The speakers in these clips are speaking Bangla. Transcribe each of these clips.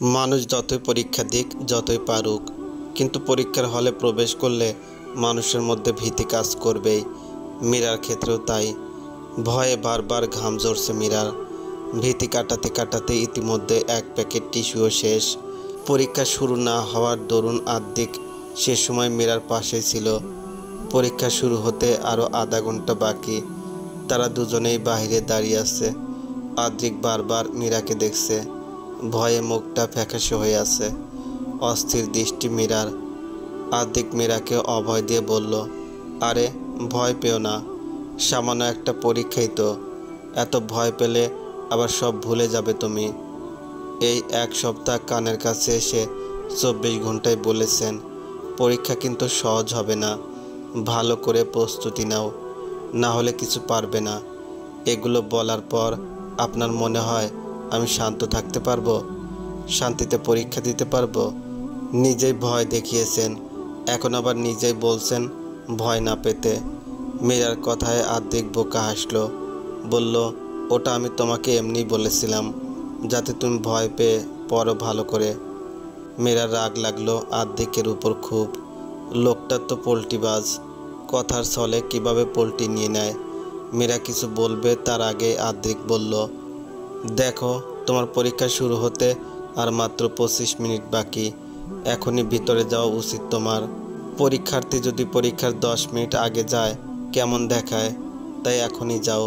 মানুষ যতই পরীক্ষা দিক যতই পারুক, কিন্তু পরীক্ষার হলে প্রবেশ করলে মানুষের মধ্যে ভীতি কাজ করবেই। মীরার ক্ষেত্রেও তাই। ভয়ে বারবার ঘাম ঝরছে মীরার। ভীতি কাটাতে কাটাতে ইতিমধ্যে এক প্যাকেট টিস্যুও শেষ। পরীক্ষা শুরু না হওয়ার দরুন আদ্রিক সে সময় মীরার পাশেই ছিল। পরীক্ষা শুরু হতে আরও আধা ঘন্টা বাকি। তারা দুজনেই বাহিরে দাঁড়িয়ে আছে। আদ্রিক বারবার মীরাকে দেখছে। ভয়ে মুখটা ফ্যাকাশে হয়ে আছে। অস্থির দৃষ্টি মীরার। আদ্রিক মীরাকে অভয় দিয়ে বলল, আরে ভয় পেও না, সামান্য একটা পরীক্ষাই তো। এত ভয় পেলে আবার সব ভুলে যাবে তুমি। এই এক সপ্তাহ কানের কাছে এসে 24 ঘন্টায় বলেছেন পরীক্ষা কিন্তু সহজ হবে না, ভালো করে প্রস্তুতি নাও, না হলে কিছু পারবে না। এগুলো বলার পর আপনার মনে হয় আমি শান্ত থাকতে পারবো, শান্তিতে পরীক্ষা দিতে পারবো? নিজেই ভয় দেখিয়েছেন, এখন আবার নিজেই বলছেন ভয় না পেতে। মীরার কথায় আদ্রিক বোকা হাসলো, বলল, ওটা আমি তোমাকে এমনি বলেছিলাম যাতে তুমি ভয় পেয়ে পড়ো ভালো করে। মীরার রাগ লাগলো আদ্রিকের উপর খুব। লোকটা তো পোল্টিবাজ, কথার ছলে কিভাবে পোল্টি নিয়ে নেয়। মীরা কিছু বলবে তার আগে আদ্রিক বলল, দেখো তোমার পরীক্ষা শুরু হতে আর মাত্র 25 মিনিট বাকি। এখনই ভিতরে যাওয়া উচিত তোমার। পরীক্ষার্থী যদি পরীক্ষার 10 মিনিট আগে যায় কেমন দেখায়, তাই এখনই যাও।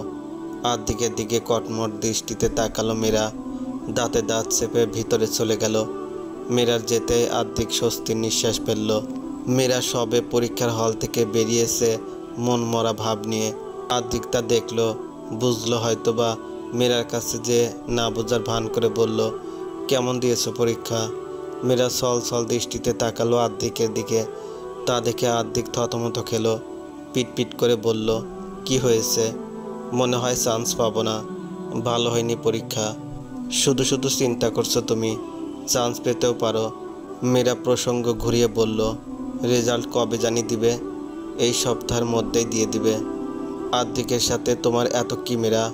আদ্রিকের দিকে কটমট দৃষ্টিতে তাকালো মীরা। দাঁতে দাঁত চেপে ভিতরে চলে গেল। মীরার যেতে আদ্রিক স্বস্তির নিঃশ্বাস ফেলল। মীরা সবে পরীক্ষার হল থেকে বেরিয়েছে মন মরা ভাব নিয়ে। আদ্রিক তা দেখলো, বুঝলো হয়তোবা। মীরার কাছে যে না বোঝার ভান করে বলল, কেমন দিয়েছো পরীক্ষা? মীরা ছল ছল দৃষ্টিতে তাকালো আদ্রিকের দিকে। তা দেখে আদ্রিক থতমত খেলো। পিট করে বলল, কি হয়েছে? মনে হয় চান্স পাবো না। ভালো হয়নি পরীক্ষা? শুধু শুধু চিন্তা করছো তুমি, চান্স পেতেও পারো। মীরা প্রসঙ্গ ঘুরিয়ে বলল, রেজাল্ট কবে জানি দিবে? এই সপ্তাহের মধ্যেই দিয়ে দিবে। আদ্রিকের সাথে তোমার এত কি মীরা?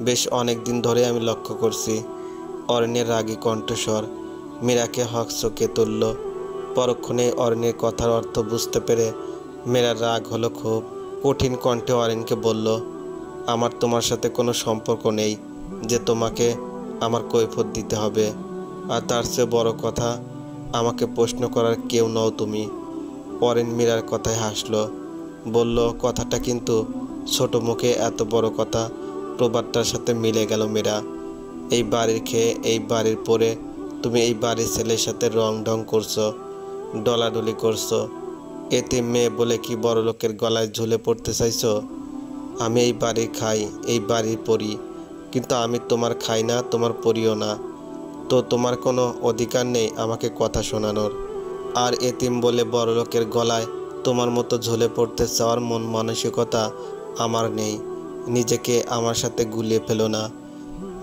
বেশ অনেক দিন ধরে আমি লক্ষ্য করছি। অরণ্যের রাগী কণ্ঠস্বর মীরাকে হকচকে তুলল। পরক্ষণে অরণ্যের কথার অর্থ বুঝতে পেরে মীরার রাগ হলো খুব। কঠিন কণ্ঠে অরণ্যকে বলল, আমার তোমার সাথে কোনো সম্পর্ক নেই যে তোমাকে আমার কৈফিয়ত দিতে হবে। আর তার চেয়ে বড় কথা, আমাকে প্রশ্ন করার কেউ নও তুমি। অরণ্য মীরার কথায় হাসলো, বলল, কথাটা কিন্তু ছোট মুখে এত বড় কথা প্রবাদটার সাথে মিলে গেল মীরা। এই বাড়ির খেয়ে এই বাড়ির পরে তুমি এই বাড়ির ছেলের সাথে রং ঢং করছো, ডলাডলি করছো। এতে মেয়ে বলে কি বড় লোকের গলায় ঝুলে পড়তে চাইছো? আমি এই বাড়ির খাই, এই বাড়ির পরি, কিন্তু আমি তোমার খাই না, তোমার পরিও না। তো তোমার কোনো অধিকার নেই আমাকে কথা শোনানোর। আর এতিম বলে বড় লোকের গলায় তোমার মতো ঝুলে পড়তে চাওয়ার মন মানসিকতা আমার নেই। নিজেকে আমার সাথে গুলিয়ে ফেলো না।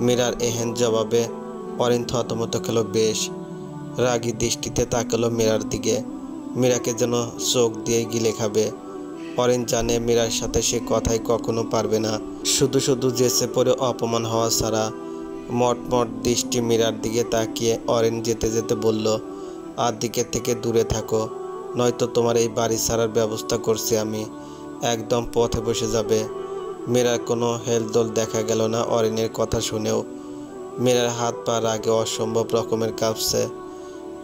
মীরার এহেন জবাবে অরিন থতমত খেলো বেশ। রাগী দৃষ্টিতে তাকালো মীরার দিকে। মীরাকে যেন চোখ দিয়ে গিলে খাবে। অরিন জানে মীরার সাথে সে কথাই কখনো পারবে না, শুধু শুধু জেসে পড়ে অপমান হওয়া ছাড়া। মটমট দৃষ্টি মীরার দিকে তাকিয়ে অরিন যেতে যেতে বলল, আদ্রিকের থেকে দূরে থাকো, নয়তো তোমার এই বাড়ি ছাড়ার ব্যবস্থা করছি আমি। একদম পথে বসে যাবে। মীরার কোনো হেলদোল দেখা গেল না অরিনের কথা শুনেও। মীরার হাত পা রাগে অসম্ভব রকমের কাঁপছে।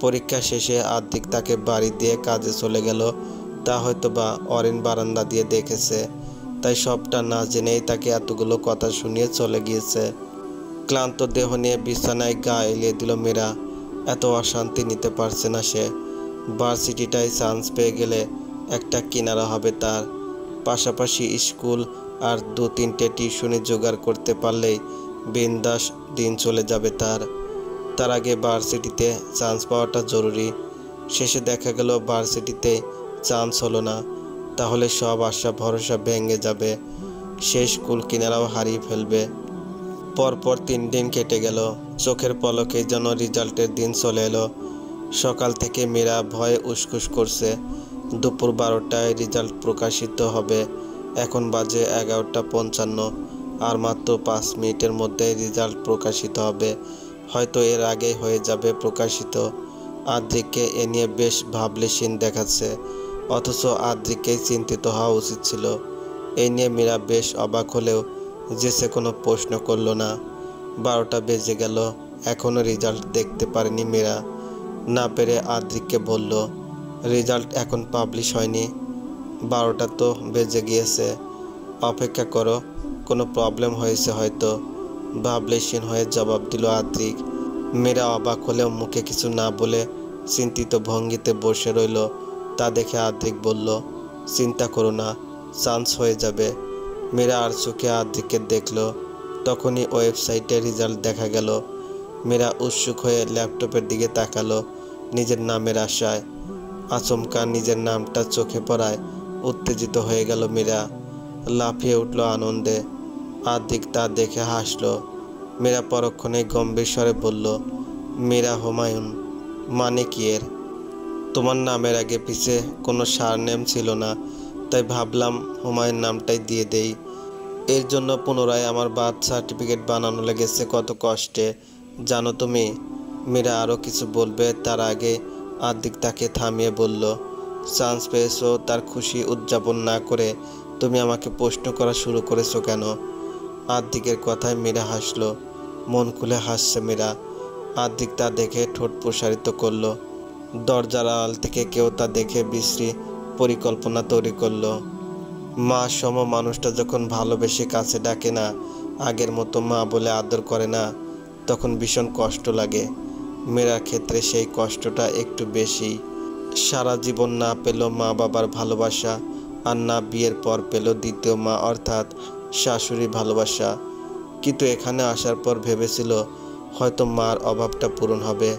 পরীক্ষা শেষে আদ্রিক তাকে বাড়ি দিয়ে কাজে চলে গেল, তা হয়তো বা অরিন বারান্দা দিয়ে দেখেছে, তাই সবটা না জেনেই তাকে এতগুলো কথা শুনিয়ে চলে গিয়েছে। ক্লান্ত দেহ নিয়ে বিছানায় গা এলিয়ে দিল মীরা। এত অশান্তি নিতে পারছে না সে। ভার্সিটিটায় চান্স পেয়ে গেলে একটা কিনারা হবে তার। পাশাপাশি স্কুল আর 2-3টে টিউশনি জোগাড় করতে পারলেই বিন্দাস দিন চলে যাবে তার। তার আগে ভার্সিটিতে চান্স পাওয়াটা জরুরি। শেষে দেখা গেল ভার্সিটিতে চান্স হলো না, তাহলে সব আশা ভরসা ভেঙে যাবে। সে স্কুল কিনারাও হারিয়ে ফেলবে। পরপর 3 দিন কেটে গেল। চোখের পলকে যেন রেজাল্টের দিন চলে এলো। সকাল থেকে মীরা ভয়ে উসখুস করছে। দুপুর 12টায় রেজাল্ট প্রকাশিত হবে। এখন বাজে 11:55। আর মাত্র 5 মিনিটের মধ্যে রেজাল্ট প্রকাশিত হবে। হয়তো এর আগেই হয়ে যাবে প্রকাশিত। আদ্রিককে এ নিয়ে বেশ ভাবলেশীন দেখাচ্ছে, অথচ আদ্রিককেই চিন্তিত হওয়া উচিত ছিল। এই নিয়ে মীরা বেশ অবাক হলেও জেসে কোনো প্রশ্ন করল না। 12টা বেজে গেল, এখনও রেজাল্ট দেখতে পারেনি মীরা। না পেরে আদ্রিককে বলল, রেজাল্ট এখন পাবলিশ হয়নি, 12টা তো বেজে গিয়েছে, অপেক্ষা করো, কোনো প্রবলেম হয়েছে হয়তো, ভাবলেশীন হয়ে জবাব দিল আদ্রিক। মীরা অবাক হলেও মুখে কিছু না বলে চিন্তিত ভঙ্গিতে বসে রইল। তা দেখে আদ্রিক বলল, চিন্তা করো না, চান্স হয়ে যাবে। মীরা আর চোখে আদ্রিককে দেখল। তখনই ওয়েবসাইটে রেজাল্ট দেখা গেল। মীরা উৎসুক হয়ে ল্যাপটপের দিকে তাকালো নিজের নামের আশায়। আচমকা নিজের নামটা চোখে পড়ায় উত্তেজিত হয়ে গেল মীরা, লাফিয়ে উঠল আনন্দে। আদ্রিক তা দেখে হাসল। মীরা পরক্ষণেই গম্ভীর স্বরে বলল, মীরা হুমায়ুন, মানে কি এর? তোমার নামের আগে পিছে কোনো সারনেম ছিল না, তাই ভাবলাম হুমায়ুন নামটাই দিয়ে দেই। এর জন্য পুনরায় আমার বার্থ সার্টিফিকেট বানানো লেগেছে কত কষ্টে, জানো তুমি? মীরা আরও কিছু বলবে তার আগে আদ্রিক তাকে থামিয়ে বলল, চান্স পেয়েছো তার খুশি উদযাপন না করে তুমি আমাকে প্রশ্ন করা শুরু করেছো কেন? আদ্রিকের কথায় মীরা হাসল। মন খুলে হাসছে মীরা। আদ্রিক তা দেখে ঠোঁট প্রসারিত করল। দরজার আড়াল থেকে কেউ তা দেখে বিশ্রী পরিকল্পনা তৈরি করল। মা সম মানুষটা যখন ভালোবেসে কাছে ডাকে না, আগের মতো মা বলে আদর করে না, তখন ভীষণ কষ্ট লাগে। মীরার ক্ষেত্রে সেই কষ্টটা একটু বেশি। সারা জীবন না পেল মা বাবার ভালোবাসা, আর না বিয়ের পর পেল দ্বিতীয় মা অর্থাৎ শাশুড়ি ভালোবাসা। কিন্তু এখানে আসার পর ভেবেছিল হয়তো মার অভাবটা পূরণ হবে,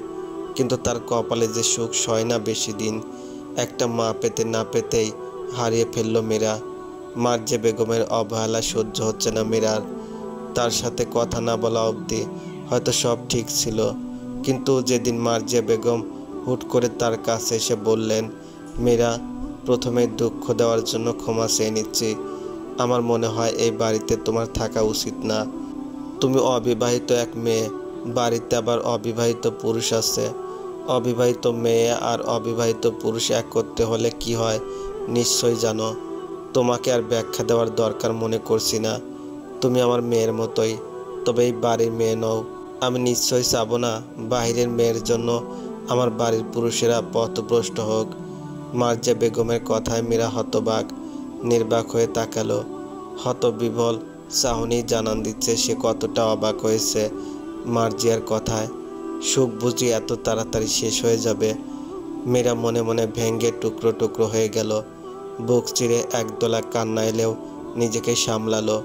কিন্তু তার কপালে যে সুখ সয় না বেশি দিন। একটা মা পেতে না পেতেই হারিয়ে ফেলল মীরা। মার্জে বেগমের অবহেলা সহ্য হচ্ছে না মীরার। তার সাথে কথা না বলা অবধি হয়তো সব ঠিক ছিল, কিন্তু যেদিন মার্জে বেগম হুট করে তার কাছে এসে বললেন, মীরা, প্রথমে দুঃখ দেওয়ার জন্য ক্ষমা চেয়ে নিচ্ছি, আমার মনে হয় এই বাড়িতে তোমার থাকা উচিত না। তুমি অবিবাহিত এক মেয়ে, বাড়িতে আবার অবিবাহিত পুরুষ আছে। অবিবাহিত মেয়ে আর অবিবাহিত পুরুষ এক করতে হলে কি হয় নিশ্চয়ই জানো। তোমাকে আর ব্যাখ্যা দেওয়ার দরকার মনে করছি না। তুমি আমার মেয়ের মতোই, তবে এই বাড়ির মেয়ে নও। আমি নিশ্চয়ই চাবো না বাহিরের মেয়ের জন্য আমার বাড়ির পুরুষেরা পথভ্রষ্ট হোক। মার্জা বেগমের কথায় মীরা হতবাক, নির্বাক হয়ে তাকালো। হতবিহ্বল চাহনি জানান দিচ্ছে সে কতটা অবাক হয়েছে মার্জিয়ার কথায়। সুখ বুঝি এত তাড়াতাড়ি শেষ হয়ে যাবে? মীরা মনে মনে ভেঙে টুকরো টুকরো হয়ে গেল। বুক চিরে একদলা কান্না এলেও নিজেকে সামলালো,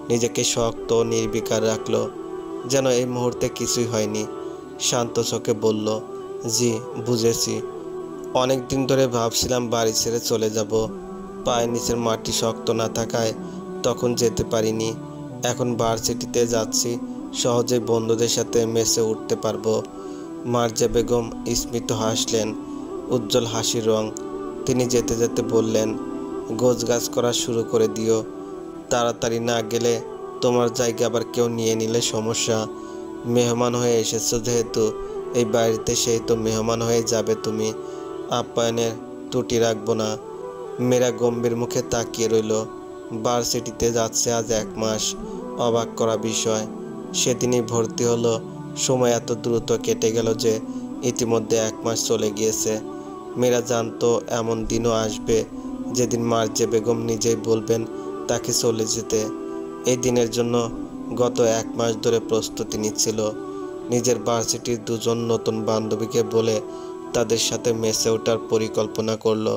নিজেকে শক্ত নির্বিকার রাখলো, যেন এই মুহূর্তে কিছুই হয়নি। শান্ত চোখে বলল, জি বুঝেছি। অনেক দিন ধরে ভাবছিলাম বাড়ি ছেড়ে চলে যাব, পায়ের নিচের মাটি শক্ত না থাকায় তখন যেতে পারিনি। এখন ভার্সিটিতে যাচ্ছি, সহজে বন্ধুদের সাথে মেসে উঠতে পারবো। মার্জা বেগম স্মিত হাসলেন, উজ্জ্বল হাসির রং। তিনি যেতে যেতে বললেন, গোছগাছ করা শুরু করে দিও, তাড়াতাড়ি না গেলে তোমার জায়গা আবার কেউ নিয়ে নিলে সমস্যা। মেহমান হয়ে এসেছো যেহেতু এই বাড়িতে, সেই তো মেহমান হয়ে যাবে তুমি, আপ্যায়নের ত্রুটি রাখবো না। মীরা গম্ভীর মুখে তাকিয়ে রইল। ভার্সিটিতে যাচ্ছে আজ 1 মাস, অবাক করা বিষয়। সেদিনই ভর্তি হলো, সময় এত দ্রুত কেটে গেল যে ইতিমধ্যে 1 মাস চলে গিয়েছে। মীরা জানতো এমন দিনও আসবে যেদিন মার্জে বেগম নিজেই বলবেন তাকে চলে যেতে। এই দিনের জন্য গত 1 মাস ধরে প্রস্তুতি নিচ্ছিল। নিজের ভার্সিটির 2 জন নতুন বান্ধবীকে বলে তাদের সাথে মেসে ওঠার পরিকল্পনা করলো।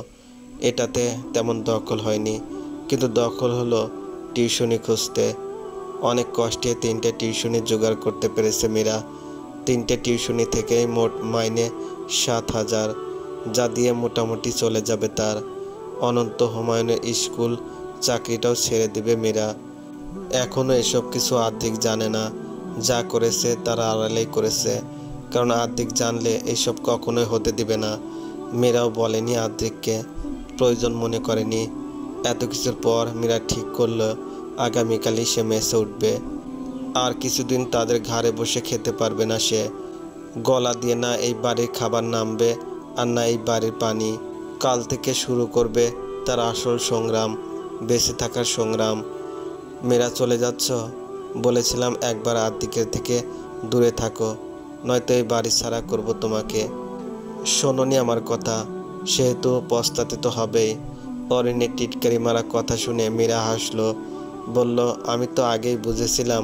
এটাতে তেমন দখল হয়নি, কিন্তু দখল হলো টিউশনি খুঁজতে। অনেক কষ্টে 3টে টিউশনি জোগাড় করতে পেরেছে মীরা। 3টে টিউশনি থেকেই মোট মাইনে 7,000, যা দিয়ে মোটামুটি চলে যাবে তার। অনন্ত হুমায়ুনের স্কুল চাকরিটাও ছেড়ে দেবে মীরা। এখনও এসব কিছু আদ্রিক জানে না। যা করেছে তারা আড়ালেই করেছে, কারণ আদ্রিক জানলে এসব কখনোই হতে দিবে না। মীরাও বলেনি আদ্রিককে, প্রয়োজন মনে করেনি। এত কিছুর পর মীরা ঠিক করলো আগামীকালই সে মেসে উঠবে। আর কিছুদিন তাদের ঘাড়ে বসে খেতে পারবে না সে। গলা দিয়ে না এই বাড়ির খাবার নামবে আর না এই বাড়ির পানি। কাল থেকে শুরু করবে তার আসল সংগ্রাম, বেঁচে থাকার সংগ্রাম। মেয়েরা চলে যাচ্ছ? বলেছিলাম একবার আদ্রিকের থেকে দূরে থাকো, নয়তো এই বাড়ি ছাড়া করব তোমাকে। শোনোনি আমার কথা? সেহেতু পস্তাতে তো হবেই। অরিনের টিটকারি মারা কথা শুনে মীরা হাসলো, বলল, আমি তো আগেই বুঝেছিলাম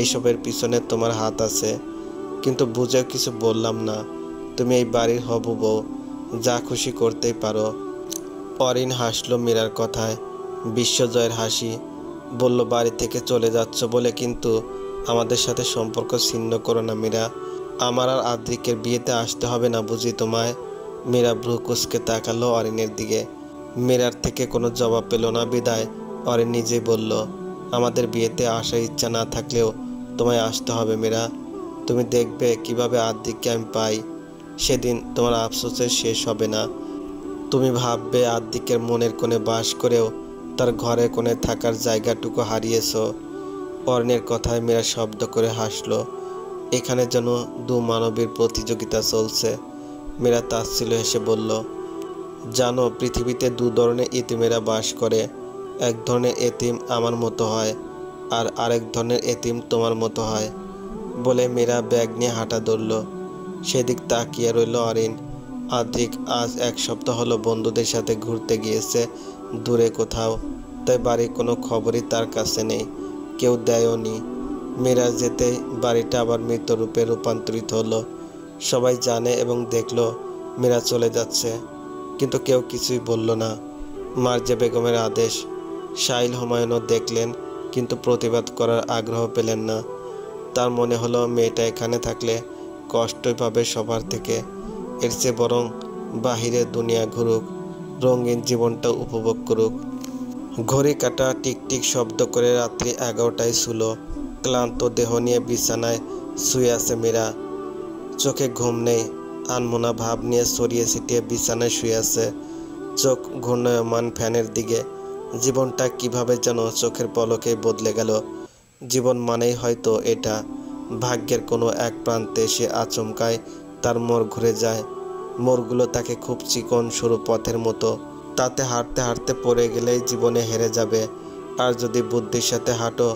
এইসবের পিছনে তোমার হাত আছে, কিন্তু বুঝেও কিছু বললাম না। তুমি এই বাড়ির হবু বউ, যা খুশি করতেই পারো। অরিন হাসলো মীরার কথায়, বিশ্বজয়ের হাসি। বলল, বাড়ি থেকে চলে যাচ্ছ বলে কিন্তু আমাদের সাথে সম্পর্ক ছিন্ন করো না মীরা। আমার আর আদ্রিকের বিয়েতে আসতে হবে না বুঝি তোমায়? মীরা ভ্রু কুঁচকে তাকালো অরিনের দিকে। মীরার থেকে কোনো জবাব পেল না বিদায় অরিন নিজেই বলল, আমাদের বিয়েতে আসার ইচ্ছা না থাকলেও তোমায় আসতে হবে মীরা। তুমি দেখবে কিভাবে আদ্রিককে আমি পাই। সেদিন তোমার আফসোসের শেষ হবে না। তুমি ভাববে আদ্রিকের মনের কোণে বাস করেও তার ঘরে কোণে থাকার জায়গাটুকু হারিয়েছ। অরিনের কথায় মীরা শব্দ করে হাসলো। এখানে যেন দু মানবীর প্রতিযোগিতা চলছে। মীরা তাচ্ছিল্য হেসে বলল, জানো পৃথিবীতে দু ধরনের এতিমেরা বাস করে। এক ধরনের এতিম আমার মতো হয়, আর আরেক ধরনের এতিম তোমার মতো হয়। বলে মীরা ব্যাগ নিয়ে হাঁটা ধরল। সেদিক তাকিয়ে রইল অরিন। আদ্রিক আজ 1 সপ্তাহ হলো বন্ধুদের সাথে ঘুরতে গিয়েছে দূরে কোথাও, তাই বাড়ির কোনো খবরই তার কাছে নেই, কেউ দেয়ও নি। মীরা যেতে বাড়িটা আবার মৃতরূপে রূপান্তরিত হলো। সবাই জানে এবং দেখলো মীরা চলে যাচ্ছে, কিন্তু কেউ কিছুই বলল না। মার্জে বেগমের আদেশ। শাইল হুমায়ুনও দেখলেন, কিন্তু প্রতিবাদ করার আগ্রহ পেলেন না। তার মনে হলো মেয়েটা এখানে থাকলে কষ্টই পাবে সবার থেকে। এর চেয়ে বরং বাহিরে দুনিয়া ঘুরুক, রঙিন জীবনটা উপভোগ করুক। ঘড়ি কাটা টিকটিক শব্দ করে রাত্রি 11টায় ছুলো। ক্লান্ত দেহ নিয়ে বিছানায় শুয়ে আছে মীরা। চোখে ঘুম নেই, আনমনা ভাব নিয়ে ছড়িয়ে ছিটিয়ে বিছানায় শুয়ে আছে, চোখ ঘূর্ণায়মান ফ্যানের দিকে। জীবনটা কিভাবে যেন চোখের পলকেই বদলে গেল। জীবন মানেই হয়তো এটা। ভাগ্যের কোনো এক প্রান্তে সে আচমকায় তার মোড় ঘুরে যায়। মোড়গুলো তাকে খুব চিকন সরু পথের মতো। তাতে হাঁটতে হাঁটতে পড়ে গেলেই জীবনে হেরে যাবে। আর যদি বুদ্ধির সাথে হাঁটো,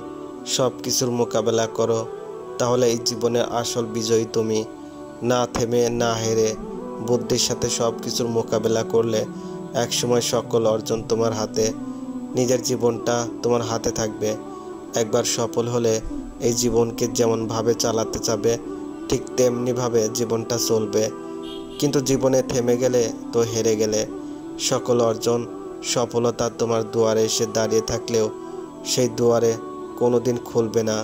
সব কিছুর মোকাবেলা করো, তাহলে এই জীবনের আসল বিজয়ী তুমি। না থেমে, না হেরে, বুদ্ধির সাথে সব কিছুর মোকাবেলা করলে একসময় সকল অর্জন তোমার হাতে। নিজের জীবনটা তোমার হাতে থাকবে। একবার সফল হলে এই জীবনকে যেমনভাবে চালাতে চাবে ঠিক তেমনিভাবে জীবনটা চলবে। কিন্তু জীবনে থেমে গেলে তো হেরে গেলে। সকল অর্জন, সফলতা তোমার দুয়ারে এসে দাঁড়িয়ে থাকলেও সেই দুয়ারে কোনোদিন খুলবে না,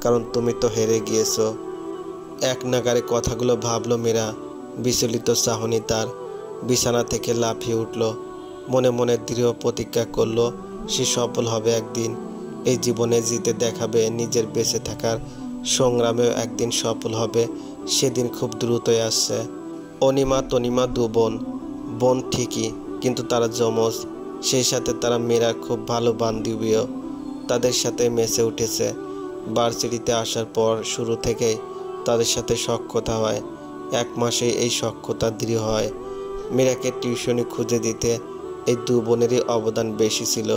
কারণ তুমি তো হেরে গিয়েছো। এক নাগারে কথাগুলো ভাবলো মীরা। বিচলিত চাহনি তার। বিছানা থেকে লাফিয়ে উঠল। মনে মনে দৃঢ় প্রতিজ্ঞা করলো সে সফল হবে একদিন। এই জীবনে জিতে দেখাবে নিজের বেঁচে থাকার সংগ্রামেও একদিন সফল হবে। সেদিন খুব দ্রুতই আসছে। অনিমা তনিমা 2 বোন। বোন ঠিকই, কিন্তু তারা যমজ। সেই সাথে তারা মীরার খুব ভালো বান্ধবীও। তাদের সাথে মেসে উঠেছে। ভার্সিটিতে আসার পর শুরু থেকেই তাদের সাথে সখ্যতা হয়। 1 মাসেই এই সখ্যতা দৃঢ় হয়। মীরাকে টিউশনি খুঁজে দিতে এই 2 বোনেরই অবদান বেশি ছিল।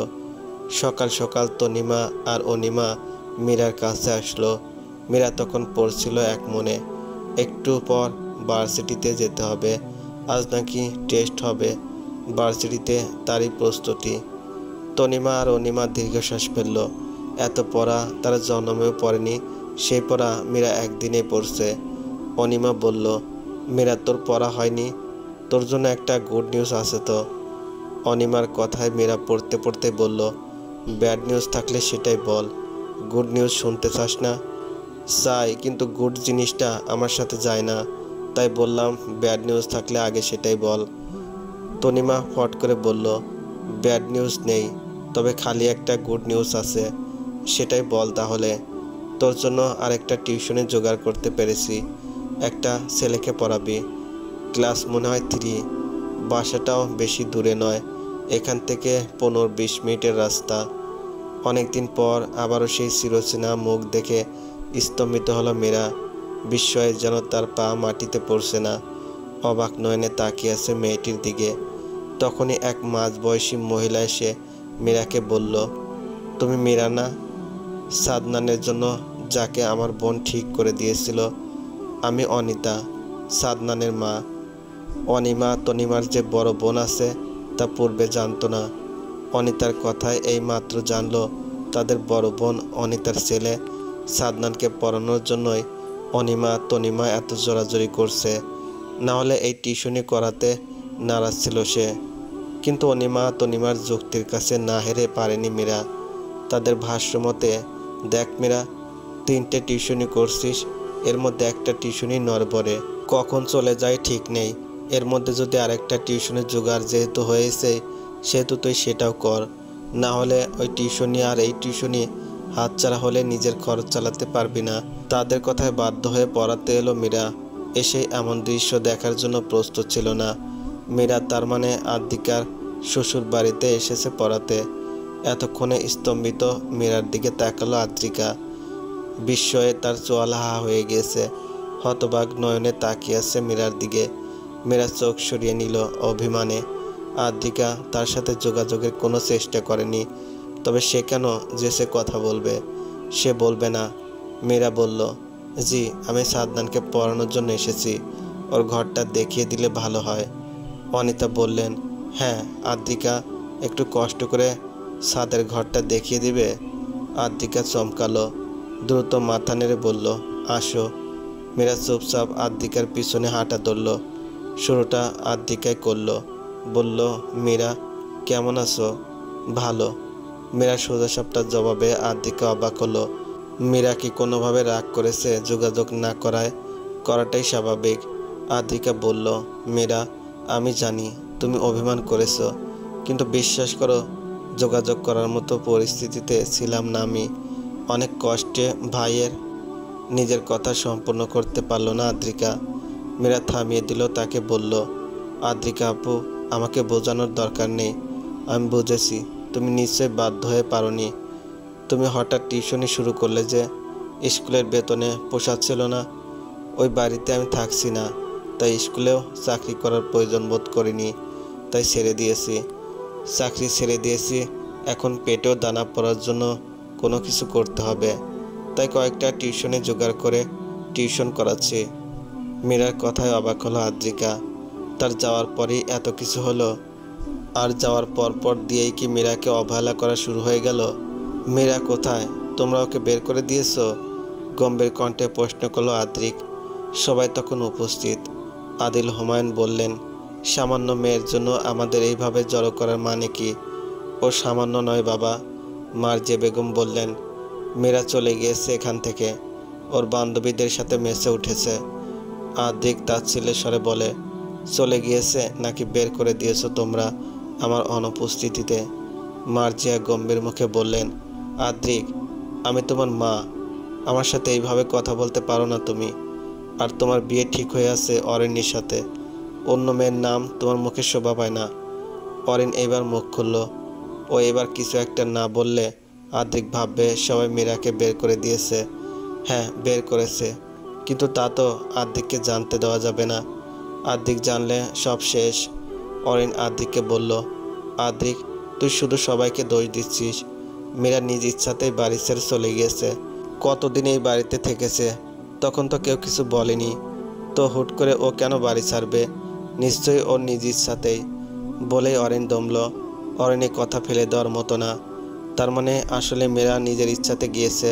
সকাল সকাল তনিমা আর অনিমা মীরার কাছে আসলো। মীরা তখন পড়ছিল এক মনে, একটু পর ভার্সিটিতে যেতে হবে। আজ নাকি টেস্ট হবে। ভার্সিটিতে তারই প্রস্তুতি। তনিমা আর অনিমা দীর্ঘশ্বাস ফেলল। এত পড়া তারা জন্মেও পড়েনি। সেই পড়া মীরা একদিনেই পড়ছে। অনিমা বলল, মীরা তোর পড়া হয়নি? তোর জন্য একটা গুড নিউজ আছে তো। অনিমার কথায় মীরা পড়তে পড়তে বলল, ব্যাড নিউজ থাকলে সেটাই বল। গুড নিউজ শুনতে চাস না? চাই, কিন্তু গুড জিনিসটা আমার সাথে যায় না, তাই বললাম ব্যাড নিউজ থাকলে আগে সেটাই বল। তনিমা ফট করে বলল, ব্যাড নিউজ নেই, তবে খালি একটা গুড নিউজ আছে। সেটাই বল তাহলে। তোর জন্য আরেকটা টিউশনে জোগাড় করতে পেরেছি। একটা ছেলেকে পড়াবি। ক্লাস মনে হয় 3। বাসাটাও বেশি দূরে নয়, এখান থেকে 15-20 মিনিটের রাস্তা। অনেকদিন পর আবারও সেই চিরচেনা মুখ দেখে স্তম্ভিত হলো মীরা। বিস্ময়ে যেন তার পা মাটিতে পড়ছে না। অবাক নয়নে তাকিয়ে আছে মেয়েটির দিকে। তখনই এক মাঝবয়সী মহিলা এসে মীরাকে বলল, তুমি মীরা না? সাদনানের জন্য যাকে আমার বোন ঠিক করে দিয়েছিল। আমি অনিতা, সাদনানের মা। অনিমা তনিমার যে বড় বোন আছে তা পূর্বে জানতো না। অনিতার কথায় এই মাত্র জানলো তাদের বড় বোন অনিতার ছেলে সাদনানকে পড়ানোর জন্যই অনিমা তনিমা এত জোরাজোরি করছে। না হলে এই টিউশনি করাতে নারাজ ছিল সে। কিন্তু অনিমা তনিমার যুক্তির কাছে না হেরে পারেনি মীরা। তাদের ভাষ্যমতে, দেখ মীরা, 3টে টিউশনি করছিস, এর মধ্যে একটা টিউশনি নড়বড়ে, কখন চলে যায় ঠিক নেই। এর মধ্যে যদি আরেকটা টিউশনের জোগাড় যেহেতু হয়েছে সেহেতু তুই সেটাও কর। না হলে ওই টিউশনি আর এই টিউশনি হাতছাড়া হলে নিজের খরচ চালাতে পারবি না। তাদের কথায় বাধ্য হয়ে পড়াতে এলো মীরা। এসে এমন দৃশ্য দেখার জন্য প্রস্তুত ছিল না মীরা। তার মানে আদ্রিকার শ্বশুর বাড়িতে এসেছে পড়াতে। এতক্ষণে স্তম্ভিত মীরার দিকে তাকালো আদ্রিকা। বিস্ময়ে তার চোয়াল হা হয়ে গিয়েছে। হতবাক নয়নে তাকিয়ে আছে মীরার দিকে। মীরা চোখ সরিয়ে নিল অভিমানে। আদ্রিকা তার সাথে যোগাযোগের কোনো চেষ্টা করেনি। তবে সে কেন যে সে কথা বলবে? সে বলবে না। মীরা বলল, জি, আমি সাদনানকে পড়ানোর জন্য এসেছি। ওর ঘরটা দেখিয়ে দিলে ভালো হয়। অনিতা বললেন, হ্যাঁ আদ্রিকা, একটু কষ্ট করে সাদের ঘরটা দেখিয়ে দিবে? আদ্রিকা চমকালো, দ্রুত মাথা নেড়ে বলল, আসো। মীরা চুপচাপ আদ্রিকার পিছনে হাঁটা ধরল। শুরুটা আদ্রিকায় করলো। বলল, মীরা কেমন আছো? ভালো। মীরা সোজাসাপটার জবাবে আদ্রিকা অবাক হলো। মীরা কি কোনোভাবে রাগ করেছে যোগাযোগ না করাটাই স্বাভাবিক। আদ্রিকা বলল, মীরা, আমি জানি তুমি অভিমান করেছো, কিন্তু বিশ্বাস করো যোগাযোগ করার মতো পরিস্থিতিতে ছিলাম না আমি। অনেক কষ্টে ভাইয়ের নিজের কথা সম্পূর্ণ করতে পারল না আদ্রিকা। মীরা থামিয়ে দিল তাকে। বলল, আদ্রিকা আপু, আমাকে বোঝানোর দরকার নেই। আমি বুঝেছি তুমি নিশ্চয় বাধ্য হয়ে পারোনি। তুমি হঠাৎ টিউশনি শুরু করলে যে, স্কুলের বেতনে পোষাচ্ছিল না। ওই বাড়িতে আমি থাকছি না, তাই স্কুলেও চাকরি করার প্রয়োজন বোধ করিনি, তাই ছেড়ে দিয়েছি। চাকরি ছেড়ে দিয়েছি, এখন পেটেও দানা পড়ার জন্য কোনো কিছু করতে হবে, তাই কয়েকটা টিউশনে জোগাড় করে টিউশন করাচ্ছি। মীরার কথায় অবাক হলো আদ্রিকা। তার যাওয়ার পরই এত কিছু হলো? আর যাওয়ার পর দিয়েই কি মীরাকে অবহেলা করা শুরু হয়ে গেল? মীরা কোথায়? তোমরা ওকে বের করে দিয়েছো? গম্ভীর কণ্ঠে প্রশ্ন করল আদ্রিক। সবাই তখন উপস্থিত। আদিল হুমায়ুন বললেন, সামান্য মেয়ের জন্য আমাদের এইভাবে জড়ো করার মানে কি? ও সামান্য নয় বাবা। মার্জিয়া বেগম বললেন, মীরা চলে গিয়েছে এখান থেকে, ওর বান্ধবীদের সাথে মেসে উঠেছে। আদ্রিক তাচ্ছিল্যের স্বরে বলে, চলে গিয়েছে নাকি বের করে দিয়েছো তোমরা আমার অনুপস্থিতিতে? মার্জিয়া গম্ভীর মুখে বললেন, আদ্রিক, আমি তোমার মা, আমার সাথে এইভাবে কথা বলতে পারো না তুমি। আর তোমার বিয়ে ঠিক হয়ে আছে অরিনের সাথে। অন্য মেয়ের নাম তোমার মুখে শোভা পায় না। অরিন এবার মুখ খুলল। ও এবার কিছু একটা না বললে আদ্রিক ভাববে সবাই মীরাকে বের করে দিয়েছে। হ্যাঁ, বের করেছে, কিন্তু তা তো আদ্রিককে জানতে দেওয়া যাবে না। আদ্রিক জানলে সব শেষ। অরিন আদ্রিককে বলল, আদ্রিক, তুই শুধু সবাইকে দোষ দিচ্ছিস। মীরা নিজ ইচ্ছাতেই বাড়ি ছেড়ে চলে গিয়েছে। কতদিন এই বাড়িতে থেকেছে, তখন তো কেউ কিছু বলেনি। তো হুট করে ও কেন বাড়ি ছাড়বে? নিশ্চয়ই ওর নিজ ইচ্ছাতেই। বলেই অরিন দমল। অরিনে কথা ফেলে দেওয়ার মতো না। তার মানে আসলে মীরা নিজের ইচ্ছাতে গিয়েছে।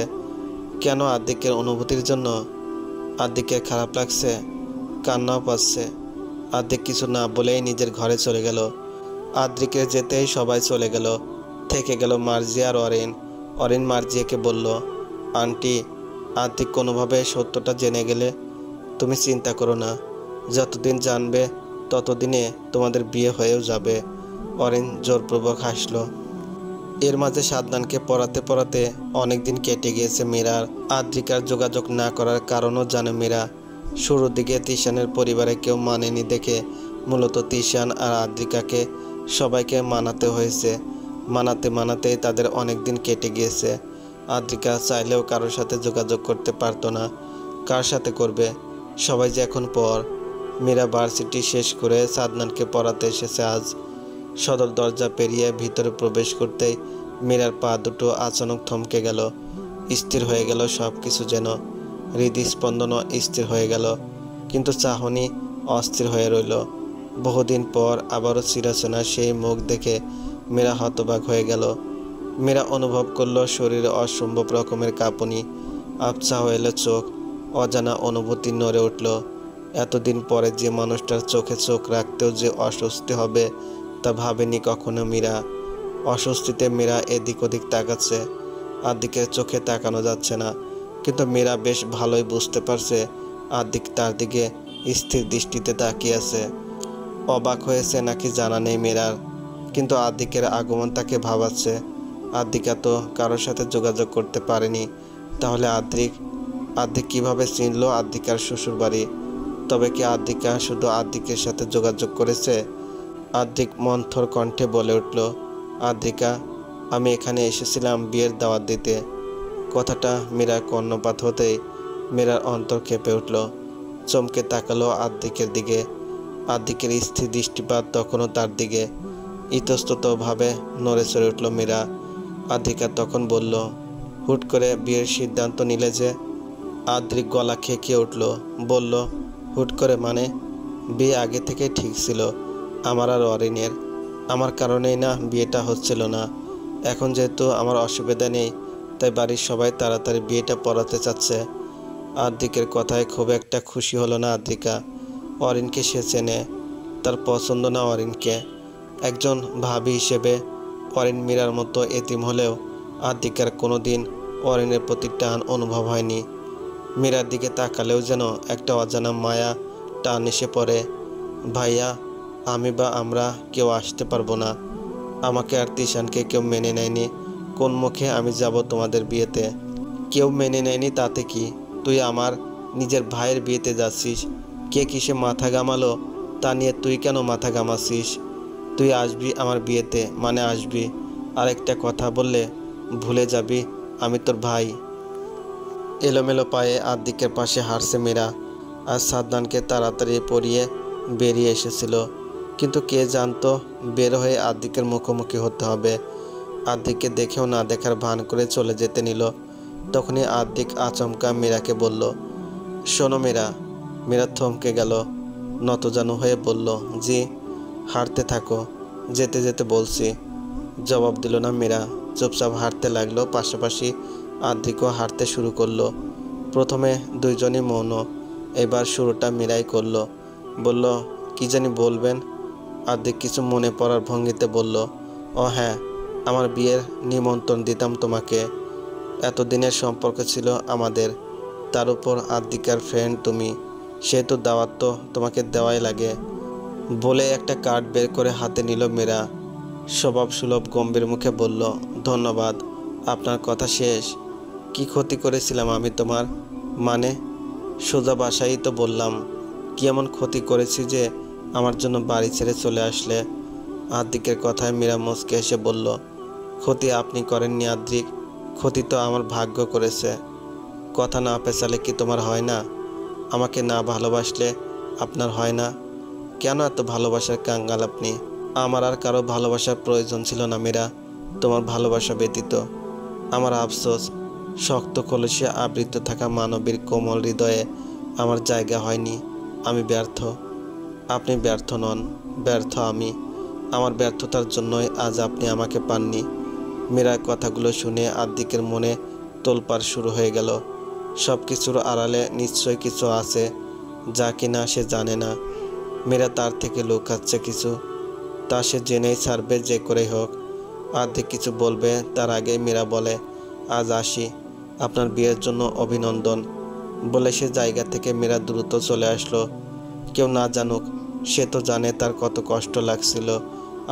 কেন? আদ্রিকের অনুভূতির জন্য। আদ্রিকের খারাপ লাগছে, কান্নাও পাচ্ছে। আদ্রিক কিছু না বলেই নিজের ঘরে চলে গেল। আদ্রিকের যেতেই সবাই চলে গেল। থেকে গেল মার্জিয়া আর অরিন। অরিন মার্জিয়াকে বলল, আন্টি, আদ্রিক কোনোভাবে সত্যটা জেনে গেলে তুমি চিন্তা করো না, যতদিন জানবে ততদিনে তোমাদের বিয়ে হয়েও যাবে। অরিন জোরপূর্বক হাসল। এর মাঝে সাদনানকে পড়াতে অনেক দিন কেটে গিয়েছে মীরার। আদ্রিকার যোগাযোগ না করার কারণও জানে মীরা। শুরুর দিকে তিশানের পরিবারে কেউ মানেনি দেখে মূলত তিশান আর আদ্রিকাকে সবাইকে মানাতে হয়েছে। মানাতেই তাদের অনেক দিন কেটে গিয়েছে। আদ্রিকা চাইলেও কারোর সাথে যোগাযোগ করতে পারতো না। কার সাথে করবে? সবাই যে এখন পর। মীরা ভার্সিটি শেষ করে সাদনানকে পড়াতে এসেছে আজ। সদর দরজা পেরিয়ে ভিতরে প্রবেশ করতেই মীরার পা দুটো আচানক থমকে গেল। স্থির হয়ে গেল সব কিছু যেন। হৃদস্পন্দনও স্থির হয়ে গেল, কিন্তু চাহনি অস্থির হয়ে রইল। বহুদিন পর আবারও চিরচেনা সেই মুখ দেখে মীরা হতবাক হয়ে গেল। মীরা অনুভব করল শরীরে অসম্ভব রকমের কাঁপুনি। আবছা হয়ে এলো চোখ, অজানা অনুভূতি নড়ে উঠল। এতদিন পরে যে মানুষটার চোখে চোখ রাখতেও যে অস্বস্তি হবে তা ভাবেনি কখনো মীরা। অস্বস্তিতে মীরা এদিক ওদিক তাকাচ্ছে। আদ্রিকের চোখে তাকানো যাচ্ছে না, কিন্তু মীরা বেশ ভালোই বুঝতে পারছে আদ্রিক তার দিকে স্থির দৃষ্টিতে তাকিয়ে আছে। অবাক হয়েছে নাকি জানা নেই মীরার, কিন্তু আদ্রিকের আগমন তাকে ভাবাচ্ছে। আদ্রিকা তো কারোর সাথে যোগাযোগ করতে পারেনি, তাহলে আদ্রিক কিভাবে চিনল আদ্রিকার শ্বশুর বাড়ি? তবে কি আদ্রিকা শুধু আদ্রিকের সাথে যোগাযোগ করেছে? আদ্রিক মন্থর কণ্ঠে বলে উঠল, আদ্রিকা, আমি এখানে এসেছিলাম বিয়ের দাওয়াত দিতে। কথাটা মীরার কর্ণপাত হতেই মীরার অন্তর কেঁপে উঠল। চমকে তাকালো আদ্রিকের দিকে। আদ্রিকের স্থির দৃষ্টিপাত তখনও তার দিকে। ইতস্ততভাবে নড়ে চড়ে উঠল মীরা। আদ্রিকা তখন বলল, হুট করে বিয়ের সিদ্ধান্ত নিলে যে? আদ্রিক গলা খেকিয়ে উঠল, বলল, হুট করে মানে? বিয়ে আগে থেকে ঠিক ছিল আমার আর অরিনের। আমার কারণেই না বিয়েটা হচ্ছিল না। এখন যেহেতু আমার অসুবিধা নেই, তাই বাড়ির সবাই তাড়াতাড়ি বিয়েটা পড়াতে চাচ্ছে। আদ্রিকের কথায় খুব একটা খুশি হলো না আদ্রিকা। অরিনকে সে চেনে, তার পছন্দ না অরিনকে। একজন ভাবি হিসেবে অরিন মীরার মতো এতিম হলেও আদ্রিকার কোনো দিন অরিনের প্রতি টান অনুভব হয়নি। মীরার দিকে তাকালেও যেন একটা অজানা মায়া টান এসে পড়ে। ভাইয়া, আমি বা আমরা কেউ আসতে পারবো না। আমাকে আর তিশানকে কেউ মেনে নেয়নি। কোন মুখে আমি যাব তোমাদের বিয়েতে? কেউ মেনে নেয়নি তাতে কি? তুই আমার নিজের ভাইয়ের বিয়েতে যাচ্ছিস। কে কিসে মাথা ঘামালো তা নিয়ে তুই কেন মাথা ঘামাচ্ছিস? তুই আসবি আমার বিয়েতে মানে আসবি। আর একটা কথা বললে ভুলে যাবি আমি তোর ভাই। এলোমেলো পায়ে আদ্রিকের পাশে হাঁটছে মীরা। আর সাদনানকে তাড়াতাড়ি পরিয়ে বেরিয়ে এসেছিল, কিন্তু কে জানতো বের হয়ে আদ্রিকের মুখোমুখি হতে হবে। আদ্রিককে দেখেও না দেখার ভান করে চলে যেতে নিল। তখনই আদ্রিক আচমকা মীরাকে বলল, শোনো মীরা। মীরা থমকে গেল, নতজানু হয়ে বলল, জি। হাঁটতে থাকো, যেতে যেতে বলছি। জবাব দিল না মীরা, চুপচাপ হাঁটতে লাগলো। পাশাপাশি আদ্রিকও হাঁটতে শুরু করলো। প্রথমে দুইজনই মৌন, এবার শুরুটা মীরাই করলো। বলল, কি জানি বলবেন? আদ্রিক কিছু মনে পড়ার ভঙ্গিতে বলল, ও হ্যাঁ, আমার বিয়ের নিমন্ত্রণ দিতাম তোমাকে। এতদিনের সম্পর্ক ছিল আমাদের, তার উপর আদ্রিকার ফ্রেন্ড তুমি, সেহেতু দাওয়াত তো তোমাকে দেওয়াই লাগে। বলে একটা কার্ড বের করে হাতে নিল মীরা। স্বভাব সুলভ গম্ভীর মুখে বলল, ধন্যবাদ। আপনার কথা শেষ। কি ক্ষতি করেছিলাম আমি তোমার? মানে? সোজা বাসায়ই তো বললাম। কি এমন ক্ষতি করেছি যে আমার জন্য বাড়ি ছেড়ে চলে আসলে? আদ্রিকের কথায় মীরা মুচকে এসে বলল, ক্ষতি আপনি করেননি আদ্রিক, ক্ষতি তো আমার ভাগ্য করেছে। কথা না পেছালে কি তোমার হয় না? আমাকে না ভালোবাসলে আপনার হয় না? কেন এত ভালোবাসার কাঙ্গাল আপনি? আমার আর কারো ভালোবাসার প্রয়োজন ছিল না মীরা, তোমার ভালোবাসা ব্যতীত। আমার আফসোস, শক্ত কলসে আবৃত থাকা মানবীর কোমল হৃদয়ে আমার জায়গা হয়নি। আমি ব্যর্থ। আপনি ব্যর্থ নন, ব্যর্থ আমি। আমার ব্যর্থতার জন্যই আজ আপনি আমাকে পাননি। মীরার কথাগুলো শুনে আদ্রিকের মনে তোলপাড় শুরু হয়ে গেল। সব কিছুর আড়ালে নিশ্চয় কিছু আছে, যা কিনা সে জানে না। মীরা তার থেকে লুকাচ্ছে কিছু, তা সে জেনেই ছাড়বে যে করেই হোক। আদ্রিক কিছু বলবে তার আগেই মীরা বলে, আজ আসি, আপনার বিয়ের জন্য অভিনন্দন। বলে সে জায়গা থেকে মীরা দ্রুত চলে আসলো। কেউ না জানুক, সে তো জানে তার কত কষ্ট লাগছিল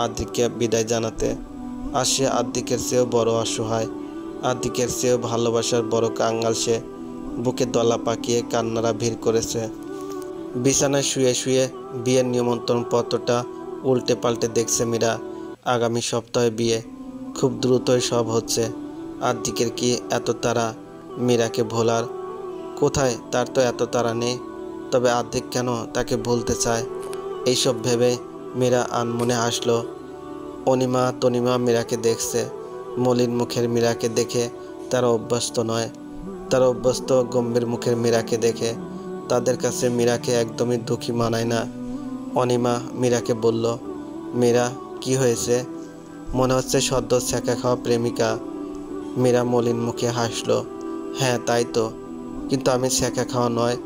আদ্রিককে বিদায় জানাতে। আর সে আদ্রিকের চেয়েও বড় অসহায়, আদ্রিকের চেয়েও ভালোবাসার বড় কাঙ্গাল সে। বুকে দলা পাকিয়ে কান্নারা ভিড় করেছে। বিছানায় শুয়ে শুয়ে বিয়ের নিমন্ত্রণ পত্রটা উল্টে পাল্টে দেখছে মীরা। আগামী সপ্তাহে বিয়ে, খুব দ্রুতই সব হচ্ছে। আদ্রিকের কি এত তাড়া মীরাকে ভোলার? কোথায়, তার তো এত তাড়া নেই। তবে আদ্রিক কেন তাকে ভুলতে চায়? এইসব ভেবে মীরা আনমনে হাসল। অনিমা তনিমা মীরাকে দেখছে। মলিন মুখের মীরাকে দেখে তারা অভ্যস্ত নয়। তারা অভ্যস্ত গম্ভীর মুখের মীরাকে দেখে। তাদের কাছে মীরাকে একদমই দুঃখী মানায় না। অনিমা মীরাকে বলল, মীরা, কি হয়েছে? মনে হচ্ছে সদ্য ছ্যাঁকা খাওয়া প্রেমিকা। মীরা মলিন মুখে হাসল। হ্যাঁ, তাই তো, কিন্তু আমি ছ্যাঁকা খাওয়া নয়,